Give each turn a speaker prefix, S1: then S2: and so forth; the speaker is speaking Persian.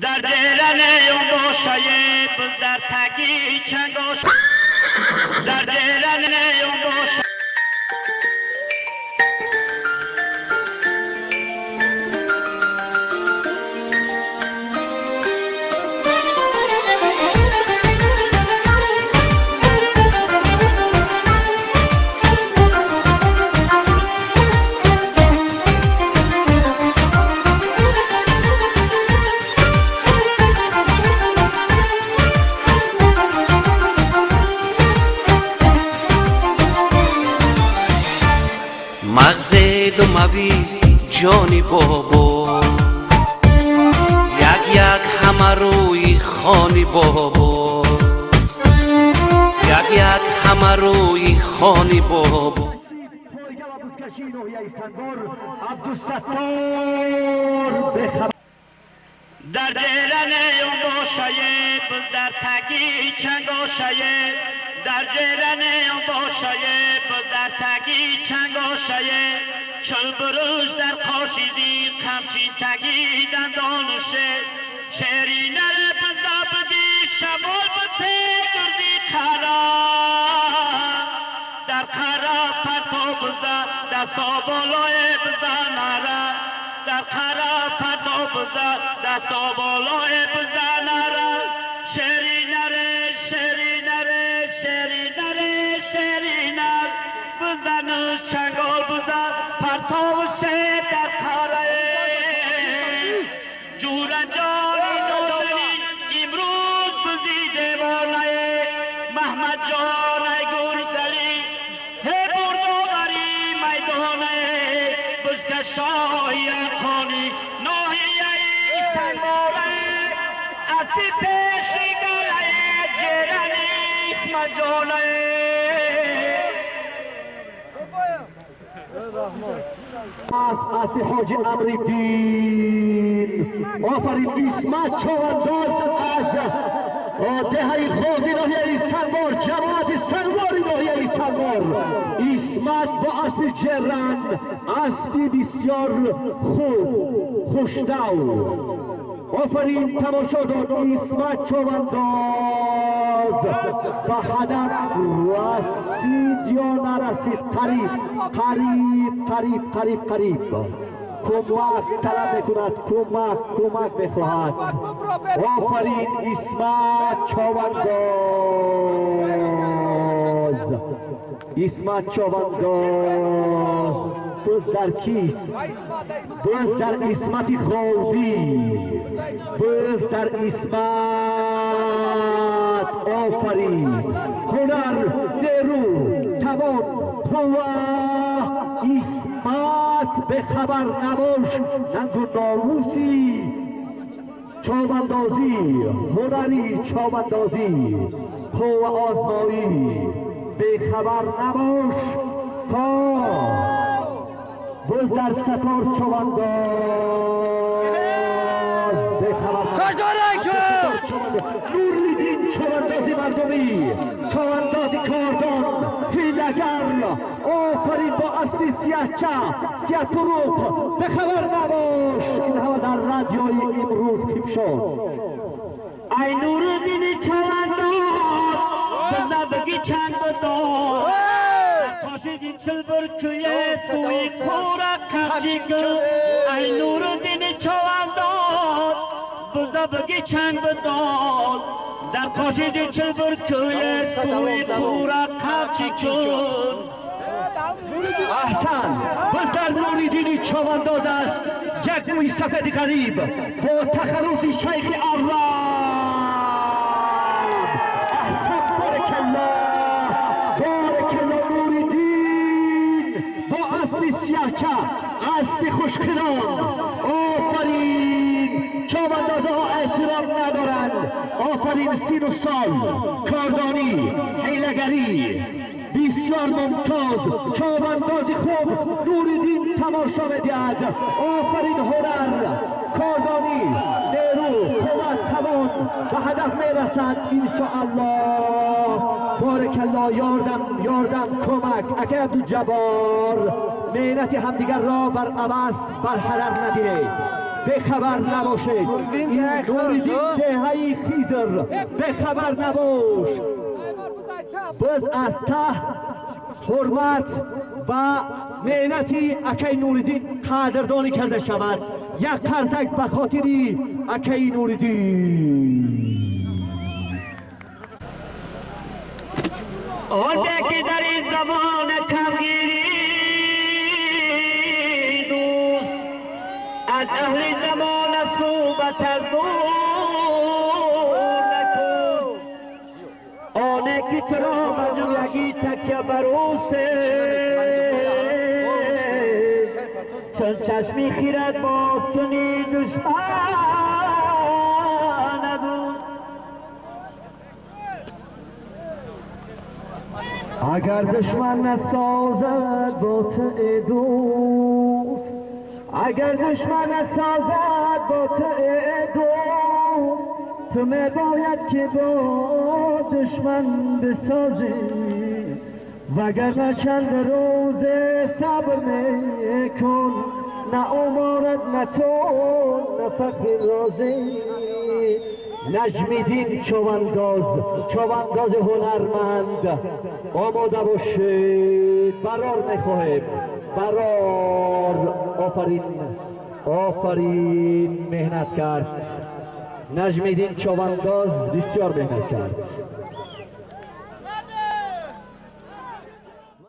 S1: در جیران اون گوشه بز در تگی چند گوشه در جیران اون گوشه
S2: مغزت و مویز جانی بابا یک یک همه روی خانی بابا یک یک همه روی خانی بابا
S1: در جیران اون گوشه بز در تگی چند گوشه در جیران اون گوشه بز در تگی چند گوشه چل بروش در قاشیدی قمچین تگی دندانوشه شعری نره بزا بدی شمول بطه گردی خرا در خرا پرتو بزا دستا بالای بزا نره در خرا پرتو بزا دستا بالای بزا نره شعری نره شعری نره شعری نره شعری نره بزنوش چنگال بزا پرتو شه در خرای جورا جانی نوزنی امروز بزی دیوانه محمد جان ای گلزلی هی بردوغری میدانه بزکشای ارخانی ناهی ای سنگاره اسی پیشی گره جیرانی اسم جانه
S3: از حاج امرالدین آفرین اسمت چوانداز از دهی خودی ناحیه استانبول جماعت سنگواری ناحیه استانبول اسمت با اسب جرن اسبی بسیار خوب خوشدو آفرین تماشادار اسمت چوانداز به هدف رسید یا نرسید قریب کمک طلب میکند کمک میخواهد آفرین اسمت چوانداز دوست در کیست دوست در اسمت خوزی دوست در اسمت آفرین هنر نیرو توان قوه اسمت به خبر نباش ننگ و ناموسی چاوندازی هنری چاوندازی قوه آزمایی به خبر نباش تا بز در ستار چوانداز به خبر نورالدین چواندازی مردمی چواندازی کاردان هیلگر آفرین با اسبی سیاه پروق به خبر نباش این همه در رادیوی امروز کیپ شد
S1: ای نورالدین چوانداز بزا بگی چند بدار خاشیدی چل برکوی سوی کورا کفچی کن ای نورالدین چوانداز بزا بگی چند بدار در خاشیدی چل برکوی سوی کورا کفچی کن
S3: احسن بس در نورالدین چوانداز است یک موی سفید غریب با تخلص شیخ عرب احسن بارک الله نورالدین با اسب سیاهچه اسب خوشخران آفرین چواندازها احترام ندارند آفرین سین و سال کاردانی حیله‌گری بسیار ممتاز چواندازی خوب نورالدین تماشا می‌دهد آفرین هنر کاردانی نیرو قوت توان به هدف میرسد انشاءالله بارک الله یاردم کمک اگر عبدالجبار مهنت همدیگر را بر عبث برقرار ندهید بخبر نباشید. این نوریدین دهه‌ی خیزر بخبر نباش. biz از ته حرمت و مهنتی اکی نوریدین قدردانی کرده شود. یک قرضک به خاطری اکی نوریدین.
S1: آنده که در این زمان کمگیری دوست از اهل زمان صحبت از دور نکن. آنه که تو را مجلگی تکیه بروسه چون چشمی خیرت باز کنی دشمن دوست.
S3: اگر دشمن نسازد باطع دوست، اگر دشمن نسازد باطع دوست، تو میباید که با دشمن بسازی. وگرنه چند روز صبر میکن، نه امارت نه تو نه فقر رازی. نجمیدین چونداز هنرمند آماده باشید. برار میخواهیم، برار. آفرین مهنت کرد نجمیدین چونداز، بسیار مهنت کرد.